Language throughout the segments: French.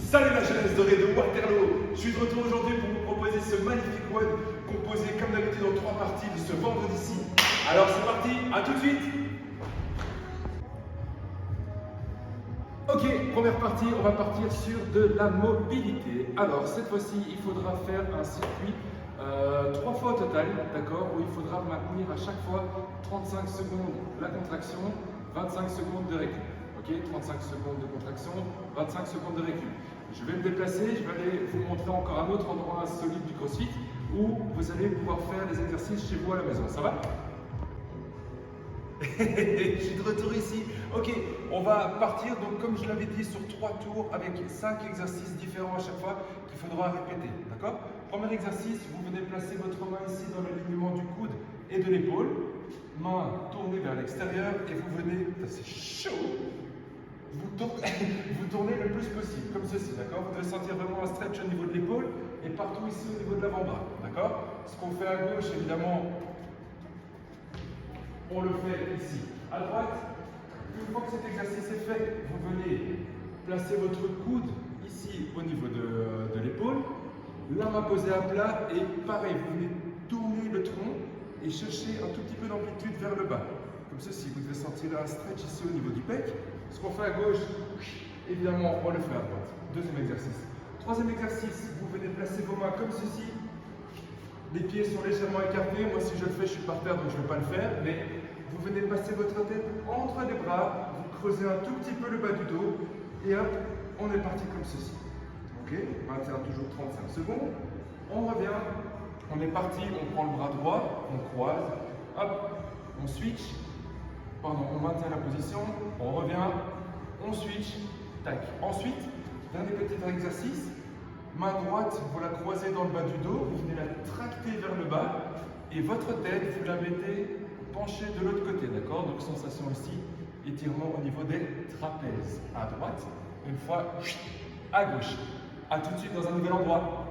Salut la jeunesse dorée de Waterloo. Je suis de retour aujourd'hui pour vous proposer ce magnifique WOD composé comme d'habitude en 3 parties de ce vendredi-ci. Alors c'est parti, à tout de suite. Ok, première partie, on va partir sur de la mobilité. Alors cette fois-ci, il faudra faire un circuit 3 fois au total, d'accord, où il faudra maintenir à chaque fois 35 secondes la contraction, 25 secondes de récup. Ok, 35 secondes de contraction, 25 secondes de récup. Je vais me déplacer, je vais aller vous montrer encore un autre endroit solide du CrossFit où vous allez pouvoir faire des exercices chez vous à la maison. Ça va? Je suis de retour ici. Ok, on va partir donc comme je l'avais dit sur 3 tours avec 5 exercices différents à chaque fois qu'il faudra répéter. D'accord? Premier exercice, vous venez placer votre main ici dans l'alignement du coude et de l'épaule. Main tournée vers l'extérieur et vous venez, c'est chaud, vous tournez le plus possible, comme ceci, d'accord? Vous devez sentir vraiment un stretch au niveau de l'épaule et partout ici au niveau de l'avant-bras, d'accord? Ce qu'on fait à gauche, évidemment, on le fait ici. À droite, une fois que cet exercice est fait, vous venez placer votre coude ici au niveau de l'épaule, la main posée à plat et pareil, vous venez tourner le tronc et chercher un tout petit peu d'amplitude vers le bas. Comme ceci, vous devez sentir un stretch ici au niveau du pec. Ce qu'on fait à gauche, évidemment, on le fait à droite. Deuxième exercice. Troisième exercice, vous venez placer vos mains comme ceci. Les pieds sont légèrement écartés. Moi, si je le fais, je suis par terre, donc je ne vais pas le faire. Mais vous venez passer votre tête entre les bras, vous creusez un tout petit peu le bas du dos. Et hop, on est parti comme ceci. Ok, maintient toujours 35 secondes. On revient. On est parti, on prend le bras droit, on croise. Hop, on switch. Pardon, on maintient la position, on revient, on switch, tac. Ensuite, dernier petit exercice, main droite, vous la croisez dans le bas du dos, vous venez la tracter vers le bas et votre tête, vous la mettez penchée de l'autre côté, d'accord? Donc sensation ici, étirement au niveau des trapèzes. À droite, une fois à gauche. A tout de suite dans un nouvel endroit.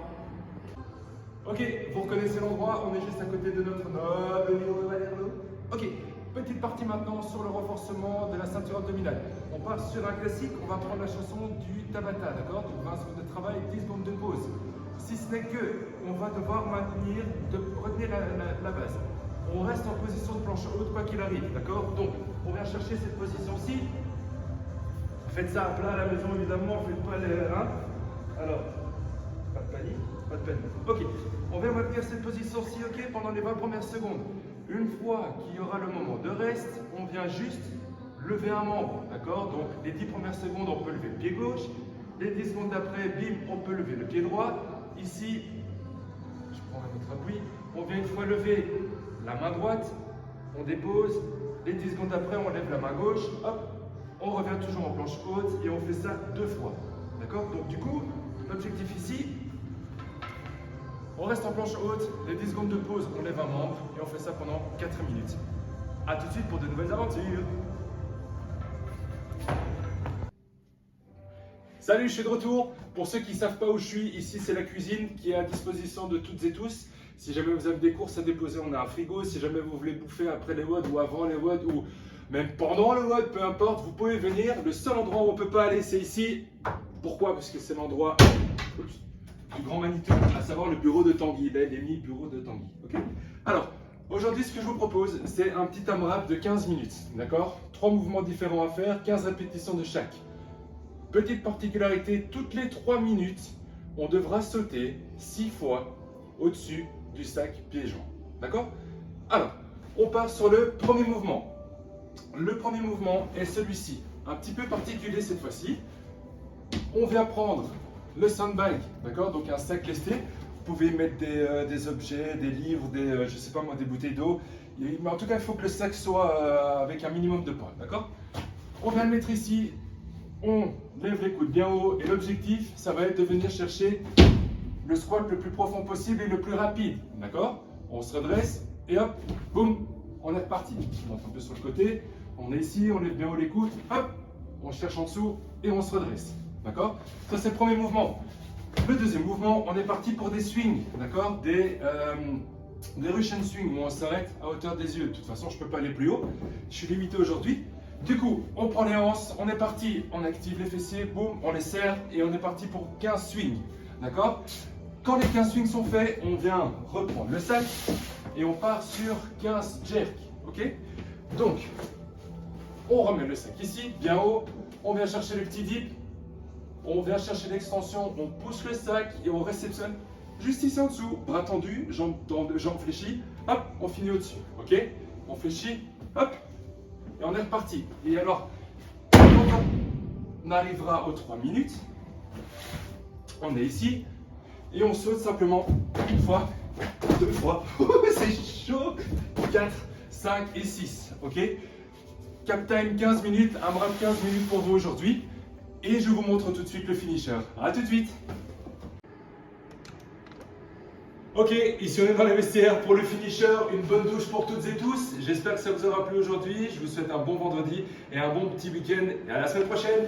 Ok, vous reconnaissez l'endroit, on est juste à côté de notre noble ville de Waterloo. Ok. Petite partie maintenant sur le renforcement de la ceinture abdominale. On part sur un classique, on va prendre la chanson du Tabata, d'accord? Donc 20 secondes de travail, 10 secondes de pause. Si ce n'est que, on va devoir retenir la base. On reste en position de planche haute quoi qu'il arrive, d'accord? Donc, on vient chercher cette position-ci. Faites ça à plat à la maison évidemment, faites pas les... Hein? Alors, pas de panique, pas de panique. Ok, on vient maintenir cette position-ci, ok, pendant les 20 premières secondes. Une fois qu'il y aura le moment de reste, on vient juste lever un membre, d'accord? Donc les 10 premières secondes, on peut lever le pied gauche. Les 10 secondes d'après, bim, on peut lever le pied droit. Ici, je prends un autre appui. On vient une fois lever la main droite, on dépose. Les 10 secondes d'après, on lève la main gauche. Hop, on revient toujours en planche haute et on fait ça 2 fois, d'accord? Donc du coup, l'objectif ici, on reste en planche haute, les 10 secondes de pause, on lève un membre et on fait ça pendant 4 minutes. A tout de suite pour de nouvelles aventures. Salut, je suis de retour. Pour ceux qui ne savent pas où je suis, ici c'est la cuisine qui est à disposition de toutes et tous. Si jamais vous avez des courses à déposer, on a un frigo. Si jamais vous voulez bouffer après les WOD ou avant les WOD ou même pendant le WOD, peu importe, vous pouvez venir. Le seul endroit où on ne peut pas aller, c'est ici. Pourquoi? Parce que c'est l'endroit du Grand Manitou, à savoir le bureau de Tanguy, l'ennemi bureau de Tanguy. Okay, alors, aujourd'hui, ce que je vous propose, c'est un petit AMRAP de 15 minutes, d'accord? 3 mouvements différents à faire, 15 répétitions de chaque. Petite particularité, toutes les 3 minutes, on devra sauter 6 fois au-dessus du sac pieds-joints, d'accord? Alors, on part sur le premier mouvement. Le premier mouvement est celui-ci, un petit peu particulier cette fois-ci. On vient prendre le sandbag, d'accord, donc un sac lesté. Vous pouvez y mettre des objets, des livres, je sais pas moi, des bouteilles d'eau. Mais en tout cas, il faut que le sac soit avec un minimum de poids, d'accord? On vient le mettre ici, on lève les coudes bien haut et l'objectif, ça va être de venir chercher le squat le plus profond possible et le plus rapide, d'accord? On se redresse et hop, boum, on est reparti. On monte un peu sur le côté, on est ici, on lève bien haut les coudes, hop, on cherche en dessous et on se redresse. D'accord? Ça, c'est le premier mouvement. Le deuxième mouvement, on est parti pour des swings, d'accord? Des Russian swing où on s'arrête à hauteur des yeux. De toute façon, je ne peux pas aller plus haut. Je suis limité aujourd'hui. Du coup, on prend les hanches, on est parti, on active les fessiers, boum, on les serre et on est parti pour 15 swings. D'accord? Quand les 15 swings sont faits, on vient reprendre le sac et on part sur 15 jerks. Ok? Donc, on remet le sac ici, bien haut, on vient chercher le petit dip, on vient chercher l'extension, on pousse le sac et on réceptionne juste ici en dessous, bras tendus, jambes fléchies, hop, on finit au-dessus, ok? On fléchit, hop, et on est reparti. Et alors, quand on arrivera aux 3 minutes, on est ici, et on saute simplement une fois, deux fois, c'est chaud, 4, 5 et 6, ok? Cap time 15 minutes, un bras de 15 minutes pour vous aujourd'hui. Et je vous montre tout de suite le finisher. A tout de suite. Ok, ici on est dans les vestiaires pour le finisher. Une bonne douche pour toutes et tous. J'espère que ça vous aura plu aujourd'hui. Je vous souhaite un bon vendredi et un bon petit week-end. Et à la semaine prochaine.